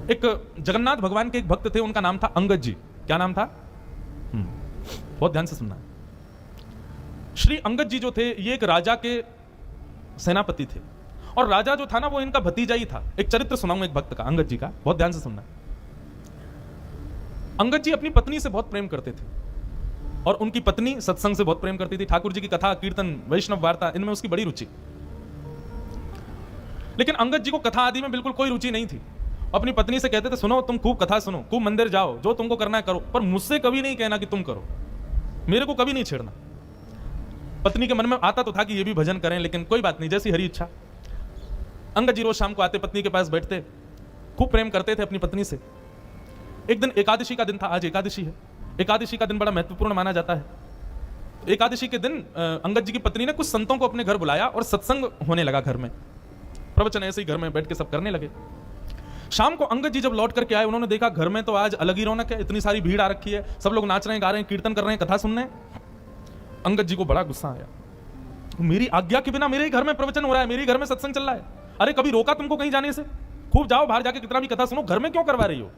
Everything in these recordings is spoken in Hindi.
एक जगन्नाथ भगवान के एक भक्त थे, उनका नाम था अंगद जी। क्या नाम था? बहुत ध्यान से सुनना। श्री अंगद जी जो थे ये एक राजा के सेनापति थे, और राजा जो था ना वो इनका भतीजा ही था। एक चरित्र सुनाऊंगा एक भक्त का, अंगद जी का, बहुत ध्यान से सुनना। अंगद जी अपनी पत्नी से बहुत प्रेम करते थे, और उनकी पत्नी सत्संग से बहुत प्रेम करती थी। ठाकुर जी की कथा, कीर्तन, वैष्णव वार्ता, इनमें उसकी बड़ी रुचि। लेकिन अंगद जी को कथा आदि में बिल्कुल कोई रुचि नहीं थी। अपनी पत्नी से कहते थे, सुनो तुम खूब कथा सुनो, खूब मंदिर जाओ, जो तुमको करना है करो, पर मुझसे कभी नहीं कहना कि तुम करो, मेरे को कभी नहीं छेड़ना। पत्नी के मन में आता तो था कि ये भी भजन करें, लेकिन कोई बात नहीं, जैसी हरी इच्छा। अंगद जी रोज शाम को आते, पत्नी के पास बैठते, खूब प्रेम करते थे अपनी पत्नी से। एक दिन एकादशी का दिन था, आज एकादशी है। एकादशी का दिन बड़ा महत्वपूर्ण माना जाता है। एकादशी के दिन अंगद जी की पत्नी ने कुछ संतों को अपने घर बुलाया और सत्संग होने लगा घर में। प्रवचन ऐसे ही घर में बैठ के सब करने लगे। शाम को अंगद जी जब लौट करके आए, उन्होंने देखा घर में तो आज अलग ही रौनक है, इतनी सारी भीड़ आ रखी है, सब लोग नाच रहे हैं, गा रहे हैं, कीर्तन कर रहे हैं, कथा सुन रहे हैं। अंगद जी को बड़ा गुस्सा आया। मेरी आज्ञा के बिना मेरे ही घर में प्रवचन हो रहा है, मेरे ही घर में सत्संग चल रहा है, अरे कभी रोका तुमको कहीं जाने से? खूब जाओ बाहर जाके कितना भी कथा सुनो, घर में क्यों करवा रही हो?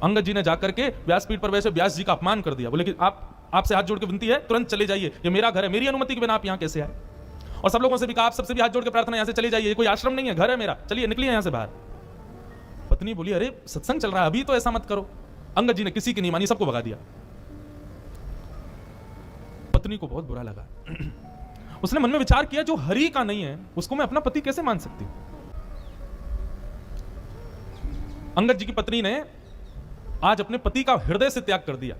अंगद जी ने जाकर के व्यासपीठ पर वैसे व्यास जी का अपमान कर दिया। बोले कि आपसे हाथ जोड़ के विनती है, तुरंत चले जाइए, ये मेरा घर है, मेरी अनुमति के बिना आप यहाँ कैसे आए? और सब लोगों से भी कहा, आप सबसे भी हाथ जोड़ के प्रार्थना, यहाँ से चले जाइए, कोई आश्रम नहीं है, घर है मेरा, चलिए निकलिए यहाँ से बाहर। पत्नी बोली, अरे सत्संग चल रहा है, अभी तो ऐसा मत करो। अंगद जी ने किसी की नहीं मानी, सबको भगा दिया। पत्नी को बहुत बुरा लगा। उसने मन में विचार किया, जो हरि का नहीं है उसको मैं अपना पति कैसे मान सकती हूं? अंगद जी की पत्नी ने आज अपने पति का हृदय से त्याग कर दिया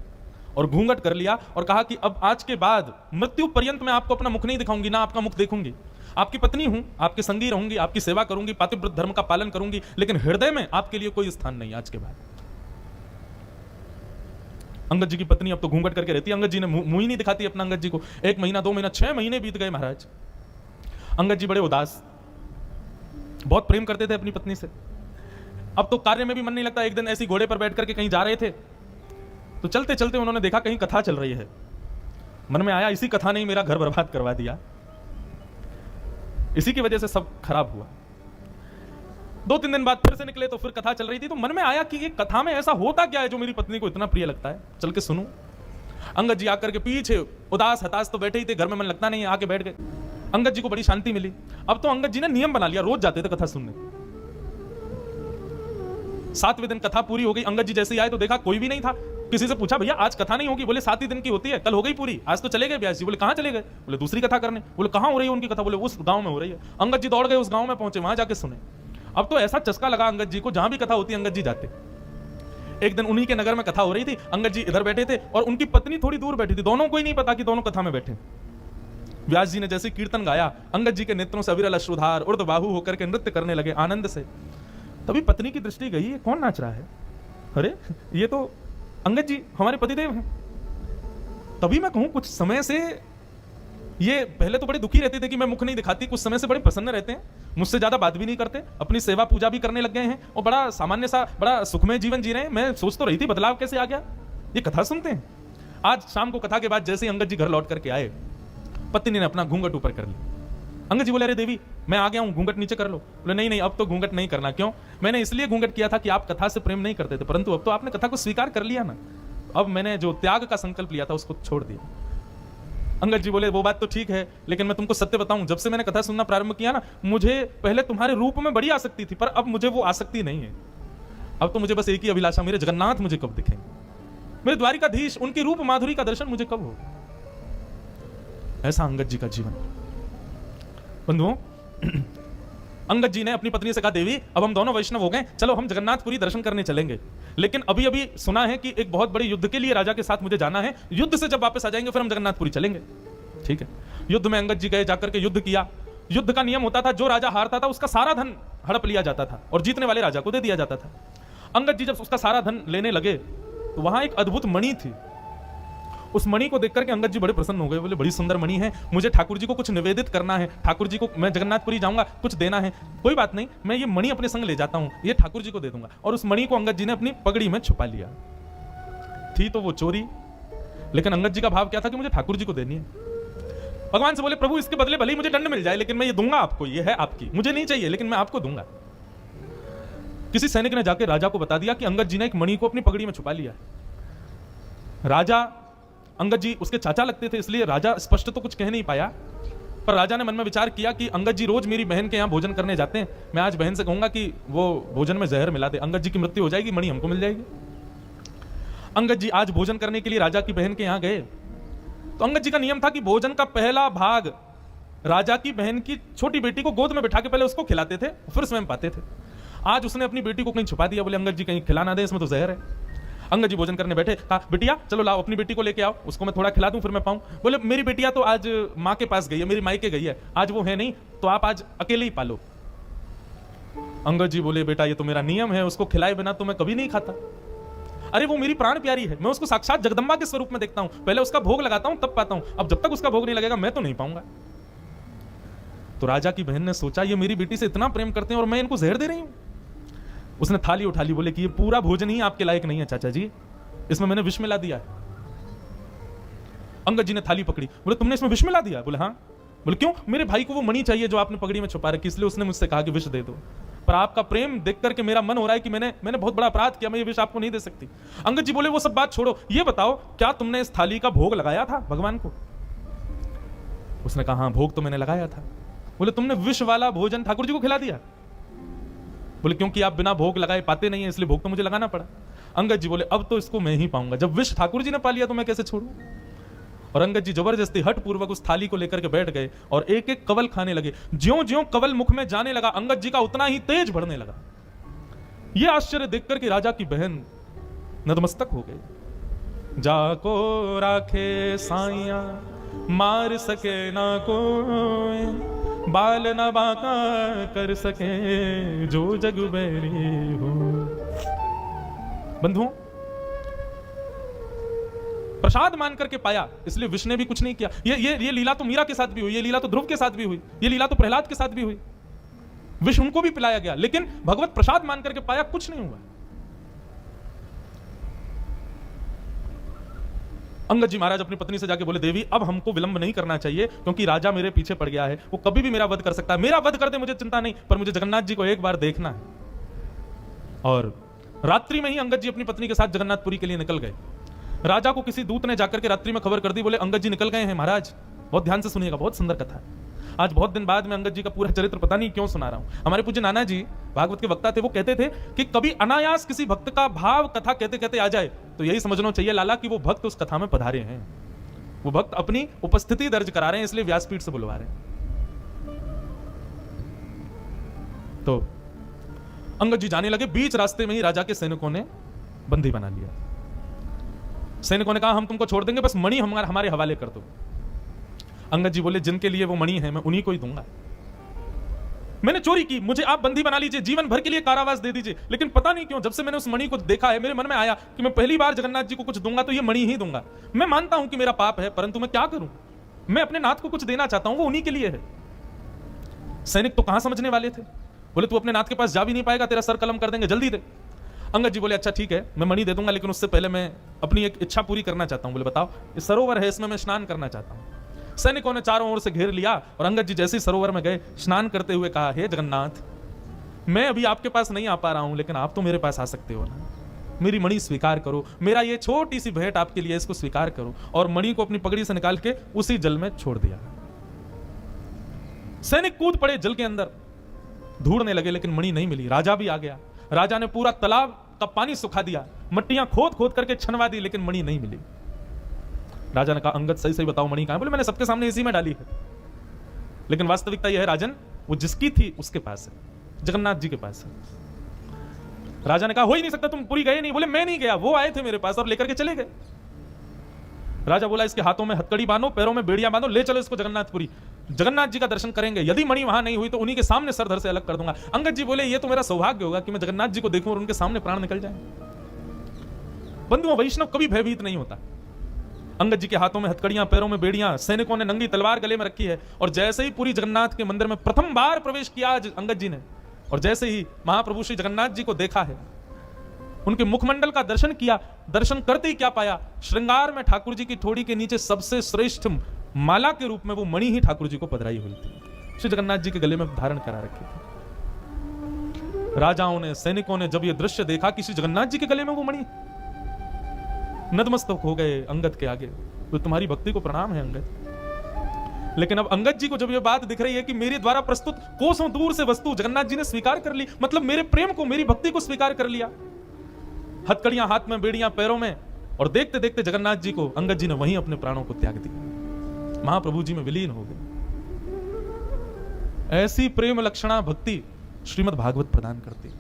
और घूंघट कर लिया और कहा कि अब आज के बाद मृत्यु पर्यंत मैं आपको अपना मुख नहीं दिखाऊंगी, ना आपका मुख देखूंगी। आपकी पत्नी हूं, आपके संगी रहूंगी, आपकी सेवा करूंगी, पातिव्रत धर्म का पालन करूंगी, लेकिन हृदय में आपके लिए कोई स्थान नहीं आज के बाद। अंगद जी की पत्नी अब तो घूंघट करके रहती है, अंगद जी ने मुंह ही नहीं दिखाती अपना अंगद जी को। 1 महीना, 2 महीना, 6 महीने बीत गए महाराज। अंगद जी बड़े उदास, बहुत प्रेम करते थे अपनी पत्नी से। अब तो कार्य में भी मन नहीं लगता। एक दिन ऐसी घोड़े पर बैठ करके कहीं जा रहे थे, तो चलते चलते उन्होंने देखा कहीं कथा चल रही है। मन में आया, इसी कथा ने मेरा घर बर्बाद करवा दिया, इसी की वजह से सब खराब हुआ। 2-3 दिन बाद फिर से निकले तो फिर कथा चल रही थी, तो मन में आया कि ये कथा में ऐसा होता क्या है जो मेरी पत्नी को इतना प्रिय लगता है, चल के सुनूं। अंगद जी आकर के पीछे उदास हताश तो बैठे ही थे, घर में मन लगता नहीं है, आके बैठ गए। अंगद जी को बड़ी शांति मिली। अब तो अंगद जी ने नियम बना लिया, रोज जाते थे कथा सुनने। 7वें दिन कथा पूरी हो गई। अंगद जी जैसे ही आए तो देखा कोई भी नहीं था। किसी से पूछा, भैया आज कथा नहीं होगी? बोले 7 ही दिन की होती है, कल हो गई पूरी, आज तो चले गए व्यास जी। बोले कहां चले गए? बोले दूसरी कथा करने। बोले कहां हो रही है उनकी कथा? बोले उस गांव में हो रही है। अंगद जी दौड़ गए, उस गांव में पहुंचे, वहां जाके सुने। अब तो ऐसा चस्का लगा अंगद जी को, जहां भी कथा होती अंगद जी जाते। एक दिन उन्हीं के नगर में कथा हो रही थी, अंगद जी इधर बैठे थे और उनकी पत्नी थोड़ी दूर बैठी थी। दोनों को ही नहीं पता कि दोनों कथा में बैठे। व्यास जी ने जैसे कीर्तन गाया, अंगद जी के नेत्रों से अविरल अश्रुधार ऊर्ध्वबाहु होकर के नृत्य करने लगे आनंद से। तभी पत्नी की दृष्टि गई, ये कौन नाच रहा है? अरे ये तो अंगद जी हमारे पतिदेव हैं। तभी मैं कहूं, कुछ समय से ये पहले तो बड़े दुखी रहते थे कि मैं मुख नहीं दिखाती, कुछ समय से बड़े प्रसन्न रहते हैं, मुझसे ज्यादा बात भी नहीं करते, अपनी सेवा पूजा भी करने लग गए हैं और बड़ा सामान्य सा बड़ा सुखमय जीवन जी रहे हैं। मैं सोच तो रही थी बदलाव कैसे आ गया, ये कथा सुनते हैं। आज शाम को कथा के बाद जैसे ही अंगद जी घर लौट करके आए, पत्नी ने अपना घूंघट ऊपर कर लिया। अंगद जी बोले, अरे देवी मैं आ गया हूं, घूंघट नीचे कर लो। बोले नहीं नहीं, अब तो घूंघट नहीं करना। क्यों? मैंने इसलिए घूंघट किया था कि आप कथा से प्रेम नहीं करते थे, परंतु अब तो आपने कथा को स्वीकार कर लिया ना, अब मैंने जो त्याग का संकल्प लिया था उसको छोड़ दिया। अंगद जी बोले, वो बात तो ठीक है, लेकिन मैं तुमको सत्य बताऊं, जब से मैंने कथा सुनना प्रारंभ किया ना, मुझे पहले तुम्हारे रूप में बड़ी आसक्ति थी, पर अब मुझे वो आसक्ति नहीं है। अब तो मुझे बस एक ही अभिलाषा, मेरे जगन्नाथ मुझे कब दिखेंगे, मेरे द्वारिकाधीश, उनकी रूप माधुरी का दर्शन मुझे कब हो। ऐसा अंगद जी का जीवन। बंधुओं, अंगद जी ने अपनी पत्नी से कहा, देवी अब हम दोनों वैष्णव हो गए, चलो हम जगन्नाथपुरी दर्शन करने चलेंगे, लेकिन अभी अभी सुना है कि एक बहुत बड़े युद्ध के लिए राजा के साथ मुझे जाना है, युद्ध से जब वापस आ जाएंगे फिर हम जगन्नाथपुरी चलेंगे। ठीक है। युद्ध में अंगद जी गए, जाकर के युद्ध किया। युद्ध का नियम होता था, जो राजा हारता था उसका सारा धन हड़प लिया जाता था और जीतने वाले राजा को दे दिया जाता था। अंगद जी जब उसका सारा धन लेने लगे तो वहां एक अद्भुत मणि थी। उस मणि को देखकर के अंगद जी बड़े प्रसन्न हो गए। बोले, बड़ी सुंदर मणि है, मुझे ठाकुर जी को कुछ निवेदित करना है, ठाकुर जी को मैं जगन्नाथपुरी जाऊंगा, कुछ देना है। कोई बात नहीं, मैं ये मणि अपने संग ले जाता हूं, ये ठाकुर जी को दे दूंगा। और उस मणि को अंगद जी ने अपनी पगड़ी में छुपा लिया। थी तो वो चोरी, लेकिन अंगद जी का भाव क्या था कि मुझे ठाकुर जी को देनी है। भगवान से बोले, प्रभु इसके बदले भले ही मुझे दंड मिल जाए, लेकिन मैं ये दूंगा आपको, ये है आपकी, मुझे नहीं चाहिए लेकिन मैं आपको दूंगा। किसी सैनिक ने जाकर राजा को बता दिया कि अंगद जी ने एक मणि को अपनी पगड़ी में छुपा लिया है। राजा, अंगद जी उसके चाचा लगते थे, इसलिए राजा स्पष्ट तो कुछ कह नहीं पाया, पर राजा ने मन में विचार किया कि अंगद जी रोज मेरी बहन के यहाँ भोजन करने जाते हैं, मैं आज बहन से कहूंगा कि वो भोजन में जहर मिला दे, अंगद जी की मृत्यु हो जाएगी, मणि हमको मिल जाएगी। अंगद जी आज भोजन करने के लिए राजा की बहन के यहाँ गए, तो अंगद जी का नियम था कि भोजन का पहला भाग राजा की बहन की छोटी बेटी को गोद में बैठा के पहले उसको खिलाते थे, फिर स्वयं पाते थे। आज उसने अपनी बेटी को कहीं छुपा दिया, बोले अंगद जी कहीं खिला ना दे, इसमें तो जहर है। अंगद जी भोजन करने बैठे, कहा बिटिया चलो लाओ अपनी बेटी को लेके आओ, उसको मैं थोड़ा खिला दूं फिर मैं पाऊं। बोले मेरी बेटिया तो आज माँ के पास गई है, मेरी मायके गई है, आज वो है नहीं, तो आप आज अकेले ही पालो। अंगद जी बोले बेटा ये तो मेरा नियम है, उसको खिलाए बिना तो मैं कभी नहीं खाता। अरे वो मेरी प्राण प्यारी है, मैं उसको साक्षात जगदम्बा के स्वरूप में देखता हूं, पहले उसका भोग लगाता हूं तब पाता हूं, अब जब तक उसका भोग नहीं लगेगा मैं तो नहीं पाऊंगा। तो राजा की बहन ने सोचा ये मेरी बेटी से इतना प्रेम करते हैं और मैं इनको जहर दे रही हूं। उसने थाली उठा ली, बोले कि ये पूरा भोजन ही आपके लायक नहीं है चाचा जी, इसमें मैंने विष मिला दिया है। अंगद जी ने थाली पकड़ी, बोले तुमने इसमें विष मिला दिया? बोले हाँ। बोले क्यों? मेरे भाई को वो मणि चाहिए जो आपने पगड़ी में छुपा रखी, इसलिए उसने मुझसे कहा कि विष दे दो, पर आपका प्रेम देख करके मेरा मन हो रहा है कि मैंने बहुत बड़ा अपराध किया, मैं ये विष आपको नहीं दे सकती। अंगद जी बोले वो सब बात छोड़ो, ये बताओ क्या तुमने इस थाली का भोग लगाया था भगवान को? उसने कहा हाँ भोग तो मैंने लगाया था। बोले तुमने विष वाला भोजन ठाकुर जी को खिला दिया? बोले क्योंकि आप बिना भोग लगाए पाते नहीं है, इसलिए भोग तो मुझे लगाना पड़ा। अंगद जी बोले अब तो इसको मैं ही पाऊंगा, जब विष ठाकुर जी ने पा लिया तो मैं कैसे छोड़ूं? और अंगद जी जबरदस्ती हठ पूर्वक उस थाली को लेकर के बैठ गए और एक एक कवल खाने लगे। ज्यों ज्यों कवल मुख में जाने लगा अंगद जी का उतना ही तेज बढ़ने लगा। यह आश्चर्य देखकर के राजा की बहन नतमस्तक हो गई। जाको राखे साइया मार सके ना कोई, बाल न बाका कर सके जो जग बैरी हो। बंधुओं, प्रसाद मान करके पाया, इसलिए विष्णु ने भी कुछ नहीं किया। ये लीला तो मीरा के साथ भी हुई, ये लीला तो ध्रुव के साथ भी हुई, ये लीला तो प्रहलाद के साथ भी हुई। विष उनको भी पिलाया गया, लेकिन भगवत प्रसाद मान करके पाया, कुछ नहीं हुआ। अंगद जी महाराज अपनी पत्नी से जाके बोले देवी अब हमको विलंब नहीं करना चाहिए, क्योंकि राजा मेरे पीछे पड़ गया है, वो कभी भी मेरा वध कर सकता है, मेरा वध कर दे मुझे चिंता नहीं, पर मुझे जगन्नाथ जी को एक बार देखना है। और रात्रि में ही अंगद जी अपनी पत्नी के साथ जगन्नाथपुरी के लिए निकल गए। राजा को किसी दूत ने जाकर के रात्रि में खबर कर दी, बोले अंगद जी निकल गए हैं महाराज। बहुत ध्यान से सुनिएगा, बहुत सुंदर कथा है। आज बहुत दिन बाद मैं अंगद जी का पूरा चरित्र पता नहीं क्यों सुना रहा हूं। हमारे पूज्य नाना जी भागवत के वक्ता थे, वो कहते थे कि कभी अनायास किसी भक्त का भाव कथा कहते कहते आ जाए तो यही समझना चाहिए लाला कि वो भक्त उस कथा में पधारे हैं, वो भक्त अपनी उपस्थिति दर्ज करा रहे हैं, इसलिए व्यासपीठ से बुलवा रहे हैं। तो अंगद जी जाने लगे, बीच रास्ते में ही राजा के सैनिकों ने बंदी बना लिया। सैनिकों ने कहा हम तुमको छोड़ देंगे, बस मणि हमारे हवाले कर दो। अंगद जी बोले जिनके लिए वो मणि है मैं उन्हीं को ही दूंगा। मैंने चोरी की, मुझे आप बंदी बना लीजिए, जीवन भर के लिए कारावास दे दीजिए, लेकिन पता नहीं क्यों जब से मैंने उस मणि को देखा है मेरे मन में आया कि मैं पहली बार जगन्नाथ जी को कुछ दूंगा तो ये मणि ही दूंगा। मैं मानता हूं कि मेरा पाप है, परंतु मैं क्या करूं, मैं अपने नाथ को कुछ देना चाहता हूं, वो उन्हीं के लिए है। सैनिक तो कहां समझने वाले थे, बोले तू अपने नाथ के पास जा भी नहीं पाएगा, तेरा सर कलम कर देंगे, जल्दी दे। अंगद जी बोले अच्छा ठीक है मैं मणि दे दूंगा, लेकिन उससे पहले मैं अपनी एक इच्छा पूरी करना चाहता हूं। बोले बताओ। इस सरोवर है, इसमें मैं स्नान करना चाहता हूं। सैनिकों ने चारों ओर से घेर लिया और अंगद जी जैसे ही सरोवर में गए स्नान करते हुए कहा हे जगन्नाथ, मैं अभी आपके पास नहीं आ पा रहा हूं, लेकिन आप तो मेरे पास आ सकते हो ना, मेरी मणि स्वीकार करो, मेरा ये छोटी सी भेंट आपके लिए, इसको स्वीकार करो। और मणि को अपनी पगड़ी से निकाल के उसी जल में छोड़ दिया। सैनिक कूद पड़े जल के अंदर, ढूंढने लगे लेकिन मणि नहीं मिली। राजा भी आ गया, राजा ने पूरा तालाब का पानी सुखा दिया, मट्टियां खोद खोद करके छनवा दी, लेकिन मणि नहीं मिली। राजा ने कहा अंगद सही सही बताओ मणि कहां है? बोले मैंने सबके सामने इसी में डाली है, लेकिन वास्तविकता यह है राजन वो जिसकी थी उसके पास है, जगन्नाथ जी के पास है। राजा ने कहा हो ही नहीं सकता, तुम पूरी गए नहीं। बोले मैं नहीं गया, वो आए थे मेरे पास और लेकर के चले गए। राजा बोला इसके हाथों में हथकड़ी बांधो, पैरों में बेड़ियां बांधो, ले चलो इसको जगन्नाथपुरी, जगन्नाथ जी का दर्शन करेंगे, यदि मणि वहां नहीं हुई तो उन्हीं के सामने सर धर से अलग कर दूंगा। अंगद जी बोले ये तो मेरा सौभाग्य होगा कि मैं जगन्नाथ जी को देखूं और उनके सामने प्राण निकल जाए। बंधुओं वैष्णव कभी भयभीत नहीं होता। अंगद जी के हाथों में हथकड़ियां, पैरों में बेड़ियां, सैनिकों ने नंगी तलवार गले में रखी है, और जैसे ही पूरी जगन्नाथ के मंदिर में प्रथम बार प्रवेश किया अंगद जी ने, और जैसे ही महाप्रभु श्री जगन्नाथ जी को देखा है, उनके मुखमंडल का दर्शन किया, दर्शन करते ही क्या पाया, श्रृंगार में ठाकुर जी की ठोड़ी के नीचे सबसे श्रेष्ठ माला के रूप में वो मणि ही ठाकुर जी को पधराई हुई थी, श्री जगन्नाथ जी के गले में धारण करा रखी थी। राजाओं ने, सैनिकों ने जब ये दृश्य देखा, किसी जगन्नाथ जी के गले में वो मणि, नतमस्तक हो गए अंगद के आगे। तो तुम्हारी भक्ति को प्रणाम है अंगद। लेकिन अब अंगद जी को जब ये बात दिख रही है कि मेरे द्वारा प्रस्तुत कोसों दूर से वस्तु जगन्नाथ जी ने स्वीकार कर ली, मतलब मेरे प्रेम को, मेरी भक्ति को स्वीकार कर लिया, हथकड़ियां हाथ में, बेड़ियां पैरों में, और देखते देखते जगन्नाथ जी को अंगद जी ने वहीं अपने प्राणों को त्याग दिया, महाप्रभु जी में विलीन हो गए। ऐसी प्रेम लक्षणा भक्ति श्रीमद् भागवत प्रदान करती है।